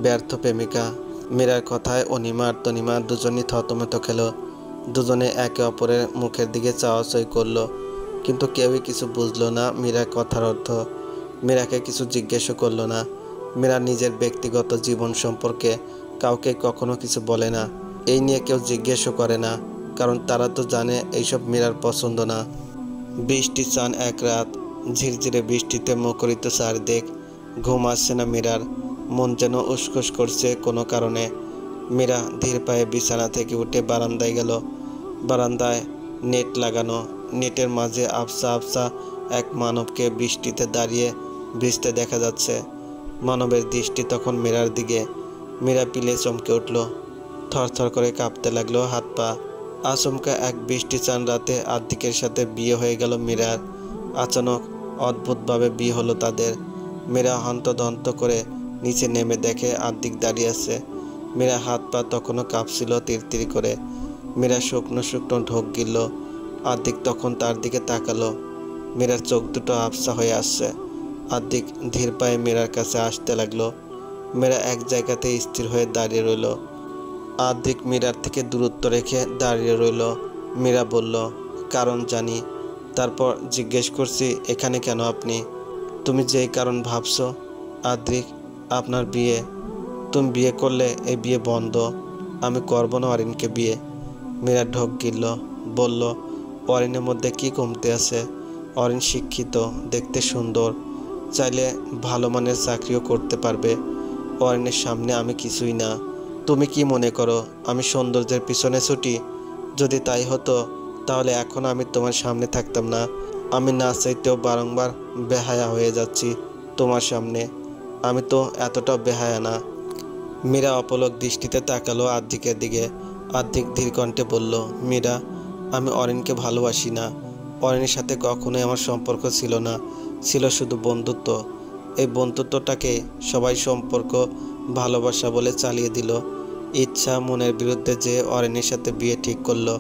ব্যর্থ প্রেমিকা। মীরার কথায় অনিমা আর তনিমা দুজনই থতমত খেল। দুজনে একে অপরের মুখের দিকে চাওয়াচাই করলো, কিন্তু কেউই কিছু বুঝলো না মীরার কথার অর্থ। মীরাকে কিছু জিজ্ঞেসও করলো না। মীরা নিজের ব্যক্তিগত জীবন সম্পর্কে কাউকে কখনো কিছু বলে না। এই নিয়ে কেউ জিজ্ঞেসও করে না, কারণ তারা তো জানে এইসব মীরার পছন্দ না। বৃষ্টি চান এক রাত, ঝিরঝিরে বৃষ্টিতে মুখরিত চারদিক। ঘুম আসছে না মীরার, মন যেন উসখুস করছে কোনো কারণে। মীরা ধীর পায়ে বিছানা থেকে উঠে বারান্দায় গেল। বারান্দায় নেট লাগানো, নেটের মাঝে আবছা আবছা এক মানবকে বৃষ্টিতে দাঁড়িয়ে ভিজতে দেখা যাচ্ছে। মানবের দৃষ্টি তখন মীরার দিকে। মীরা পিলে চমকে উঠল, থরথর করে কাঁপতে লাগলো হাত পা। আচমকা এক বৃষ্টি চান রাতে আদ্রিকের সাথে বিয়ে হয়ে গেল মীরার। আচানক অদ্ভুতভাবে বিয়ে হলো তাদের। মীরা হন্তদন্ত করে নিচে নেমে দেখে আদ্রিক দাঁড়িয়ে আছে। মীরা হাত পা তখনও কাঁপছিল তিরতির করে। মীরা শুকনো শুকনো ঢোক গিলল। আদ্রিক তখন তার দিকে তাকালো। মীরার চোখ দুটো আবছা হয়ে আসছে। আদ্রিক ধীর পায়ে মীরার কাছে আসতে লাগলো। মীরা এক জায়গাতে স্থির হয়ে দাঁড়িয়ে রইল। আদ্রিক মীরার থেকে দূরত্ব রেখে দাঁড়িয়ে রইল। মীরা বলল, কারণ জানি। তারপর জিজ্ঞেস করছি, এখানে কেন আপনি? তুমি যেই কারণ ভাবছো। আদ্রিক, আপনার বিয়ে। তুমি বিয়ে করলে এই বিয়ে বন্ধ। আমি করব না অরিনকে বিয়ে। মীরা ঢোক গিলল, বলল, অরিনের মধ্যে কি কমতে আছে? অরিন শিক্ষিত, দেখতে সুন্দর, চাইলে ভালো মানের চাকরিও করতে পারবে। অরিনের সামনে আমি কিছুই না। তুমি কি মনে করো আমি সৌন্দর্যের পিছনে ছুটি? যদি তাই হতো তাহলে এখন আমি তোমার সামনে থাকতাম না। আমি না চাইতেও বারংবার বেহায়া হয়ে যাচ্ছি তোমার সামনে। আমি তো এতটাও বেহায়া না। মীরা অপলক দৃষ্টিতে তাকালো আদ্রিকের দিকে। আদ্রিক ধীর কণ্ঠে বলল, মীরা, আমি অরিনকে ভালোবাসি না। অরিনের সাথে কখনোই আমার সম্পর্ক ছিল না, ছিল শুধু বন্ধুত্ব। এই বন্ধুত্বটাকে সবাই সম্পর্ক ভালোবাসা বলে চালিয়ে দিল। ইচ্ছা মনের বিরুদ্ধে যে অরিনের সাথে বিয়ে ঠিক করলো।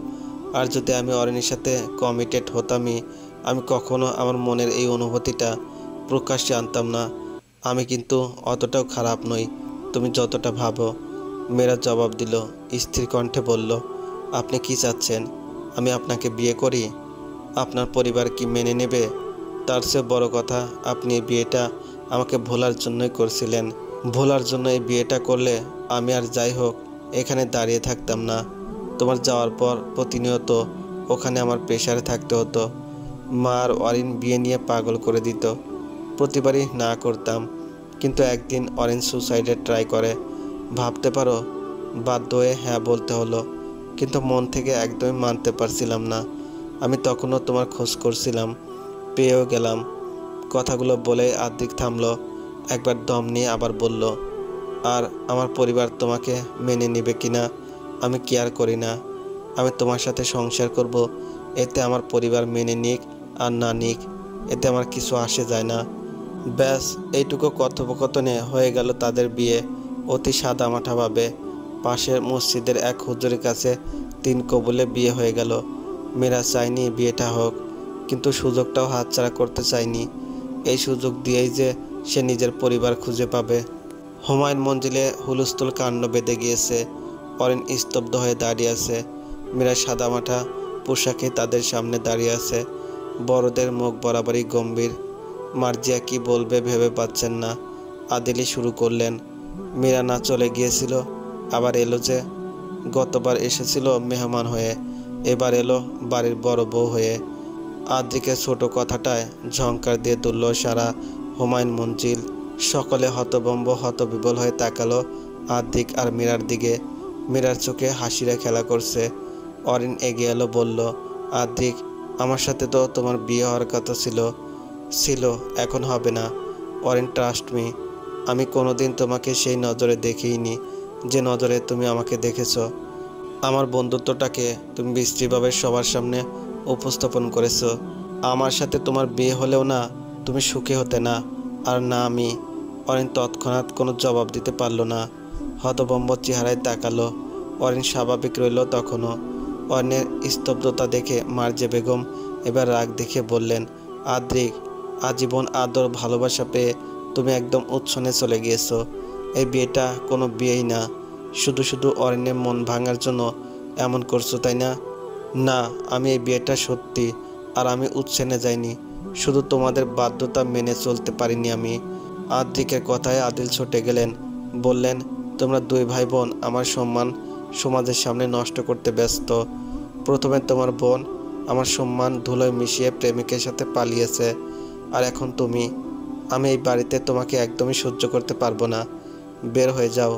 আর যদি আমি অরিনের সাথে কমিটেড হতামই, আমি কখনো আমার মনের এই অনুভূতিটা প্রকাশ্যে আনতাম না। আমি কিন্তু অতটাও খারাপ নই তুমি যতটা ভাবো। মীরা জবাব দিল, স্থির কণ্ঠে বলল, আপনি কি চাচ্ছেন? আমি আপনাকে বিয়ে করি? আপনার পরিবার কি মেনে নেবে? তার চেয়ে বড় কথা, আপনি এই বিয়েটা আমাকে ভোলার জন্যই করছিলেন। ভোলার জন্য এই বিয়েটা করলে আমি আর যাই হোক এখানে দাঁড়িয়ে থাকতাম না। তোমার যাওয়ার পর প্রতিনিয়ত ওখানে আমার প্রেশারে থাকতে হতো। মা আর অরিন বিয়ে নিয়ে পাগল করে দিত। প্রতিবারই না করতাম, কিন্তু একদিন অরিন সুসাইডের ট্রাই করে। ভাবতে পারো, বাধ্য হয়ে হ্যাঁ বলতে হলো, কিন্তু মন থেকে একদমই মানতে পারছিলাম না। আমি তখনও তোমার খোঁজ করছিলাম, পেয়েও গেলাম। কথাগুলো বলে আদ্রিক থামলো। একবার দম নিয়ে আবার বলল, আর আমার পরিবার তোমাকে মেনে নেবে কিনা আমি কেয়ার করি না। আমি তোমার সাথে সংসার করব, এতে আমার পরিবার মেনে নিক আর না নিক, এতে আমার কিছু আসে যায় না। ব্যাস, এইটুকু কথোপকথনে হয়ে গেল তাদের বিয়ে, অতি সাদামাঠাভাবে। পাশের মসজিদের এক হুজুরের কাছে 3 কবুলে বিয়ে হয়ে গেল। মীরা চায়নি বিয়েটা হোক, কিন্তু সুযোগটাও হাতছাড়া করতে চায়নি। এই সুযোগ দিয়েই যে সে নিজের পরিবার খুঁজে পাবে। হুমায়ুন মঞ্জিলে হুলস্থুল কাণ্ড বেঁধে গিয়েছে। অরিন স্তব্ধ হয়ে দাঁড়িয়ে আছে। মীরা সাদামাঠা পোশাকে তাদের সামনে দাঁড়িয়ে আছে। বড়দের মুখ বরাবরই গম্ভীর। মার্জিয়া কি বলবে ভেবে পাচ্ছেন না। আদিলি শুরু করলেন, মীরা না চলে গিয়েছিল, আবার এলো যে। গতবার এসেছিল মেহমান হয়ে, এবার এলো বাড়ির বড় বউ হয়ে। আদ্রিকের ছোট কথাটায় ঝংকার দিয়ে তুলল সারা হুমায়ুন মঞ্জিল। সকলে হতভম্ব হতবিবল হয়ে তাকালো আদ্রিক আর মীরার দিকে। মীরার চোখে হাসিরা খেলা করছে। অরিন এগিয়ে এলো, বলল, আদ্রিক, আমার সাথে তো তোমার বিয়ে হওয়ার কথা ছিল। ছিল, এখন হবে না। অরেন, ট্রাস্ট মি, আমি কোনোদিন তোমাকে সেই নজরে দেখিনি যে নজরে তুমি আমাকে দেখেছো। আমার বন্ধুত্বটাকে তুমি বিশ্রীভাবে সবার সামনে উপস্থাপন করেছো। আমার সাথে তোমার বিয়ে হলেও না তুমি সুখী হতে না, আর না আমি। অরিন তৎক্ষণাৎ কোনো জবাব দিতে পারল না, হতভম্ব চেহারায় তাকালো। অরিন স্বাভাবিক রইল তখনও। অরিনের স্তব্ধতা দেখে মার্জে বেগম এবার রাগ দেখে বললেন, আদ্রিক, আজীবন আদর ভালোবাসা পেয়ে তুমি একদম উচ্ছনে চলে গিয়েছো। এই বিয়েটা কোনো বিয়েই না। শুধু শুধু অরিনের মন ভাঙার জন্য এমন করছো, তাই না? না, আমি এই বিয়েটা সত্যি, আর আমি উচ্ছনে যাইনি। শুধু তোমাদের বাধ্যতা মেনে চলতে পারিনি আমি। আদ্রিকের কথায় আদিল ছুটে গেলেন, বললেন, তোমরা দুই ভাই বোন আমার সম্মান সমাজের সামনে নষ্ট করতে ব্যস্ত। প্রথমে তোমার বোন আমার সম্মান ধুলোয় মিশিয়ে প্রেমিকের সাথে পালিয়েছে, আর এখন তুমি। আমি এই বাড়িতে তোমাকে একদমই সহ্য করতে পারবো না। বের হয়ে যাও।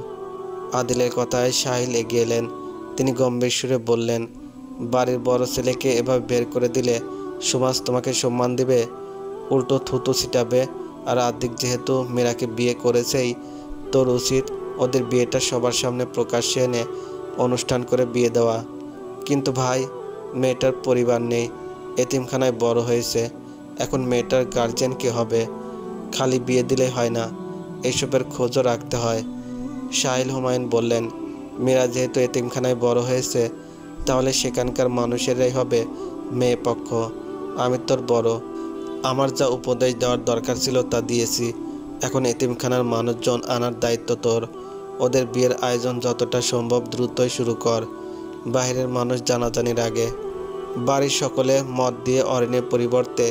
আদিলের কথায় সাহিল এগিয়ে এলেন। তিনি গম্ভীর সুরে বললেন, বাড়ির বড় ছেলেকে এভাবে বের করে দিলে সমাজ তোমাকে সম্মান দিবে? উল্টো থুতু ছিটাবে। আর আদ্রিক যেহেতু মীরাকে বিয়ে করেছেই, তোর উচিত ওদের বিয়েটা সবার সামনে প্রকাশ্যে এনে অনুষ্ঠান করে বিয়ে দেওয়া। কিন্তু ভাই, মেয়েটার পরিবার নেই, এতিমখানায় বড় হয়েছে। এখন মেয়েটার গার্জিয়ান কে হবে? খালি বিয়ে দিলে হয় না, এসবের খোঁজও রাখতে হয়। সাহিল হুমায়ুন বললেন, মীরা যেহেতু এতিমখানায় বড় হয়েছে, তাহলে সেখানকার মানুষেরাই হবে মেয়ে পক্ষ। আমি তোর বড়, আমার যা উপদেশ দেওয়ার দরকার ছিল তা দিয়েছি। এখন এতিমখানার মানুষজন আনার দায়িত্ব তোর। ওদের বিয়ের আয়োজন যতটা সম্ভব দ্রুতই শুরু কর, বাইরের মানুষ জানাজানির আগে। বাড়ির সকলে মত দিয়ে অরিনের পরিবর্তে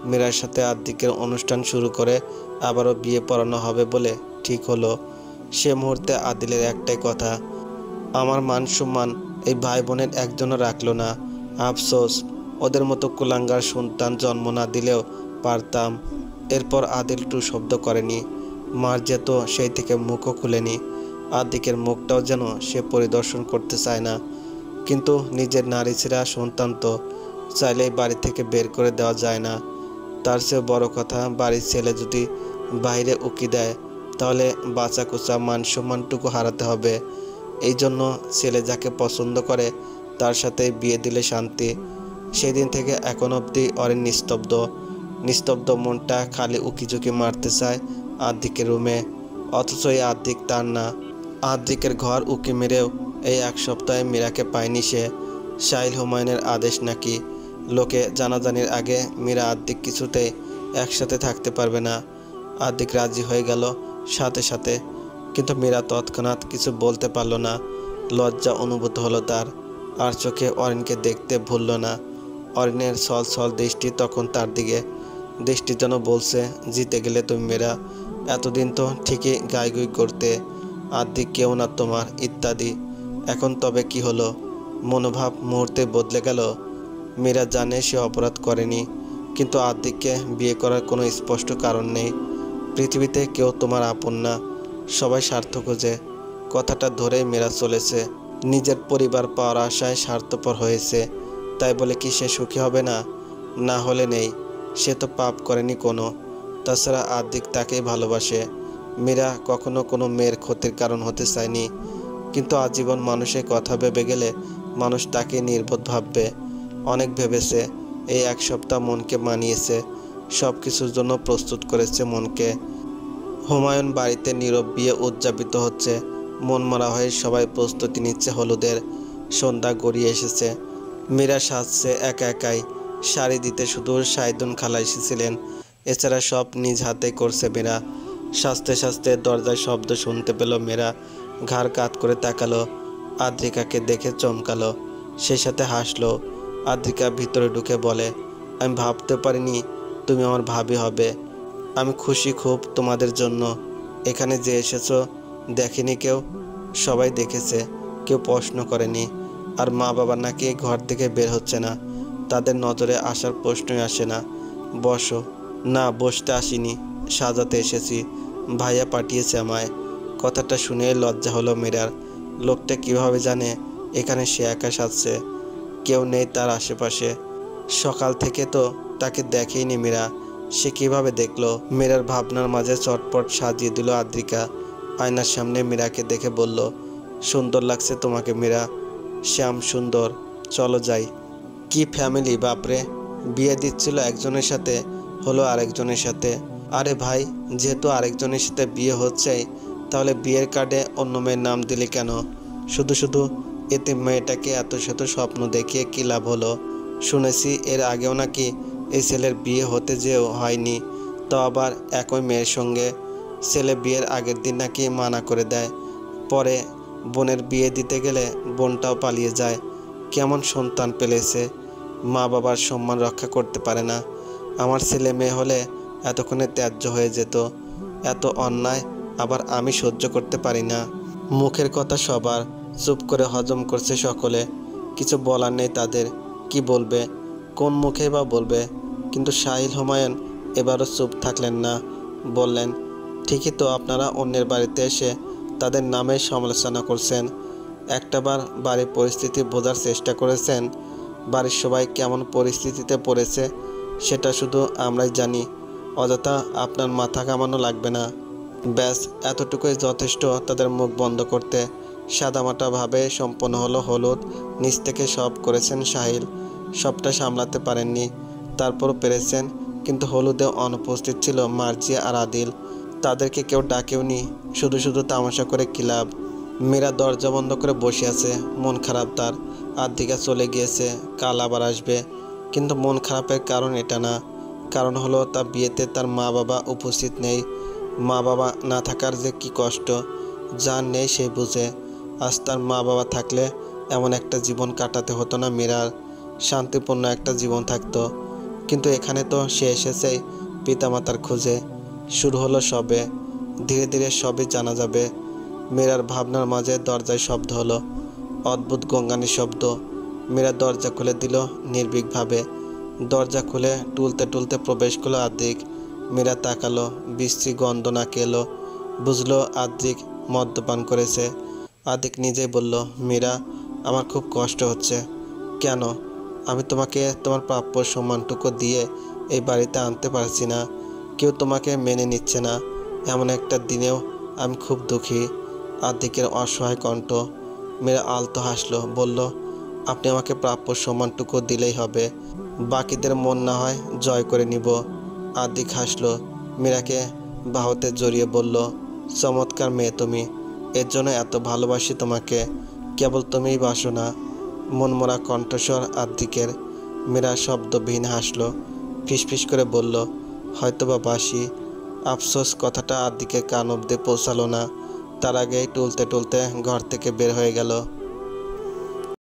মীরার সাথে আদ্রিকের অনুষ্ঠান শুরু করে আবারও বিয়ে পড়ানো হবে বলে ঠিক হলো। সে মুহূর্তে আদিলের একটাই কথা, আমার মান সম্মান এই ভাই বোনের একজনও রাখলো না। আফসোস, ওদের মতো কুলাঙ্গার সন্তান জন্ম না দিলেও পারতাম। এরপর আদিল টু শব্দ করেনি। মার্জে তো সেই থেকে মুখও খুলেনি। আদ্রিকের মুখটাও যেন সে পরিদর্শন করতে চায় না। কিন্তু নিজের নারী ছেঁড়া সন্তান তো চাইলেই বাড়ি থেকে বের করে দেওয়া যায় না। তার চেয়েও বড় কথা, বাড়ির ছেলে যদি বাইরে উকি দেয়, তাহলে বাঁচা কুচা মান সম্মানটুকু হারাতে হবে। এই জন্য ছেলে যাকে পছন্দ করে তার সাথে বিয়ে দিলে শান্তি। সেদিন থেকে এখন অবধি অরিন নিস্তব্ধ মনটা খালি উকিঝুঁকি মারতে চায় আদ্রিকের রুমে। অথচ এই আদ্রিক তার না। আদ্রিকের ঘর উকি মেরেও এই এক সপ্তাহে মীরাকে পায়নি সে। সাহিল হুমায়ুনের আদেশ নাকি লোকে জানাজানির আগে মীরা আদ্রিক কিছুতেই একসাথে থাকতে পারবে না। আদ্রিক রাজি হয়ে গেল সাথে সাথে, কিন্তু মীরা তৎক্ষণাৎ কিছু বলতে পারল না। লজ্জা অনুভূত হলো তার, আর চোখে অরিনকে দেখতে ভুলল না। অরিনের ছল দৃষ্টি তখন তার দিকে। দৃষ্টি যেন বলছে, জিতে গেলে তুমি মীরা, এতদিন তো ঠিকই গাইগুই করতে, আদ্রিক কেউ না তোমার, ইত্যাদি। এখন তবে কি হলো? মনোভাব মুহূর্তে বদলে গেল। মীরা জানে সে অপরাধ করেনি, কিন্তু আদ্রিককে বিয়ে করার কোনো স্পষ্ট কারণ নেই। পৃথিবীতে কেউ তোমার আপন না, সবাই স্বার্থ খোঁজে। কথাটা ধরেই মীরা চলেছে। নিজের পরিবার পাওয়ার আশায় স্বার্থপর হয়েছে, তাই বলে কি সে সুখী হবে না? না হলে নেই, সে তো পাপ করেনি কোনো। তাছাড়া আদ্রিক তাকেই ভালোবাসে। মীরা কখনো কোনো মেয়ের ক্ষতির কারণ হতে চায়নি, কিন্তু আজীবন মানুষের কথা ভেবে গেলে মানুষ তাকে নির্বোধ ভাববে। অনেক ভেবেছে, এই এক সপ্তাহ মনকে মানিয়েছে, সব কিছুর জন্য প্রস্তুত করেছে মনকে। হুমায়ুন বাড়িতে নীরব বিয়ে উদযাপিত হচ্ছে। মন মারা হয়ে সবাই প্রস্তুতি নিচ্ছে হলুদের। সন্ধ্যা গড়িয়ে এসেছে। মীরা সাজছে একা একাই। শাড়ি দিতে শুধু সাইদুন খালা এসেছিলেন, এছাড়া সব নিজ হাতে করছে মীরা। সাজতে সাজতে দরজায় শব্দ শুনতে পেল মীরা। ঘাড় কাত করে তাকালো। আদ্রিকাকে দেখে চমকালো, সেই সাথে হাসলো। আদ্রিকা ভিতরে ঢুকে বলে, আমি ভাবতে পারিনি তুমি আমার ভাবি হবে। আমি খুশি খুব তোমাদের জন্য। এখানে যে এসেছো দেখেনি কেউ, সবাই দেখেছে, কেউ প্রশ্ন করেনি। আর মা বাবা নাকি ঘর থেকে বের হচ্ছে না, তাদের নজরে আসার প্রশ্নই আসে না। বসো। না, বসতে আসিনি, সাজাতে এসেছি, ভাইয়া পাঠিয়েছে আমায়। কথাটা শুনে লজ্জা হলো মীরার। লোকটা কিভাবে জানে এখানে সে একা সাজছে, কেউ নেই তার আশেপাশে? সকাল থেকে তো তাকে দেখেইনি মীরা। সে কিভাবে দেখলো? মীরার ভাবনার মাঝে চটপট সাজিয়ে দিল আদ্রিকা। আয়নার সামনে মীরাকে দেখে বলল, সুন্দর লাগছে তোমাকে মীরা, শ্যাম সুন্দর, চলো যাই। কি ফ্যামিলি বাপরে, বিয়ে দিচ্ছিল একজনের সাথে, হলো আরেকজনের সাথে। আরে ভাই, যেহেতু আরেকজনের সাথে বিয়ে হচ্ছে, তাহলে বিয়ের কার্ডে অন্য মেয়ের নাম দিলে কেন? শুধু শুধু এতে মেয়েটাকে এত শত স্বপ্ন দেখিয়ে কী লাভ হলো? শুনেছি এর আগেও নাকি এই ছেলের বিয়ে হতে যেও হয়নি, তো আবার একই মেয়ের সঙ্গে। ছেলে বিয়ের আগের দিন নাকি মানা করে দেয়, পরে বোনের বিয়ে দিতে গেলে বোনটাও পালিয়ে যায়। কেমন সন্তান পেলেছে, মা বাবার সম্মান রক্ষা করতে পারে না। আমার ছেলে মেয়ে হলে এতক্ষণে ত্যায্য হয়ে যেত। এত অন্যায় আবার আমি সহ্য করতে পারি না। মুখের কথা সবার, চুপ করে হজম করছে সকলে। কিছু বলার নেই তাদের, কি বলবে, কোন মুখেই বা বলবে। কিন্তু সাহিল হুমায়ুন এবারও চুপ থাকলেন না, বললেন, ঠিকই তো, আপনারা অন্যের বাড়িতে এসে তাদের নামে সমালোচনা করছেন। একটাবার বাড়ির পরিস্থিতি বোঝার চেষ্টা করেছেন? বাড়ির সবাই কেমন পরিস্থিতিতে পড়েছে সেটা শুধু আমরাই জানি। অযথা আপনার মাথা ঘামানো লাগবে না। ব্যাস এতটুকুই যথেষ্ট তাদের মুখ বন্ধ করতে। সাদামাটাভাবে সম্পন্ন হলো হলুদ, নিচ থেকে সব করেছেন সাহিল। সবটা সামলাতে পারেননি, তারপরও পেরেছেন। কিন্তু হলুদে অনুপস্থিত ছিল মার্জিয়া আর আদিল। তাদেরকে কেউ ডাকেওনি, শুধু শুধু তামাশা করে কী লাভ? মীরা দরজা বন্ধ করে বসে আছে, মন খারাপ তার। আদ্রিকা চলে গিয়েছে, কাল আবার আসবে। কিন্তু মন খারাপের কারণ এটা না, কারণ হলো তার বিয়েতে তার মা বাবা উপস্থিত নেই। মা বাবা না থাকার যে কি কষ্ট, যার নেই সে বুঝে। আজ তার মা বাবা থাকলে এমন একটা জীবন কাটাতে হতো না মীরার, শান্তিপূর্ণ একটা জীবন থাকতো। কিন্তু এখানে তো সে এসেছে পিতামাতার খোঁজে। শুরু হলো সবে, ধীরে ধীরে সবই জানা যাবে। মীরার ভাবনার মাঝে দরজায় শব্দ হলো, অদ্ভুত গঙ্গানি শব্দ। মীরা দরজা খুলে দিল নির্ভীকভাবে। দরজা খুলে টুলতে টুলতে প্রবেশ করলো আদ্রিক। মীরা তাকালো, বিশ্রী গন্ধ নাকে এলো। বুঝলো আদ্রিক মদ্যপান করেছে। আদ্রিক নিজেই বলল, মীরা, আমার খুব কষ্ট হচ্ছে। কেন? আমি তোমাকে তোমার প্রাপ্য সম্মানটুকু দিয়ে এই বাড়িতে আনতে পারছি না। কেউ তোমাকে মেনে নিচ্ছে না। এমন একটা দিনেও আমি খুব দুঃখী। আদ্রিকের অসহায় কণ্ঠ। মীরা আলতো হাসলো, বলল, আপনি আমাকে প্রাপ্য সম্মানটুকু দিলেই হবে, বাকিদের মন না হয় জয় করে নিব। আদ্রিক হাসলো, মীরাকে বাহুতে জড়িয়ে বলল, চমৎকার মেয়ে তুমি, এর জন্য এত ভালোবাসি তোমাকে, কেবল তুমিই বাসো না। মনমরা কণ্ঠস্বর আদ্রিকের। মীরা শব্দবিহীন হাসলো, ফিসফিস করে বলল, হয়তোবা বাসি। আফসোস কথাটা আদ্রিকের কান অব্দি পৌঁছালো না। তার আগেই টুলতে টুলতে ঘর থেকে বের হয়ে গেল।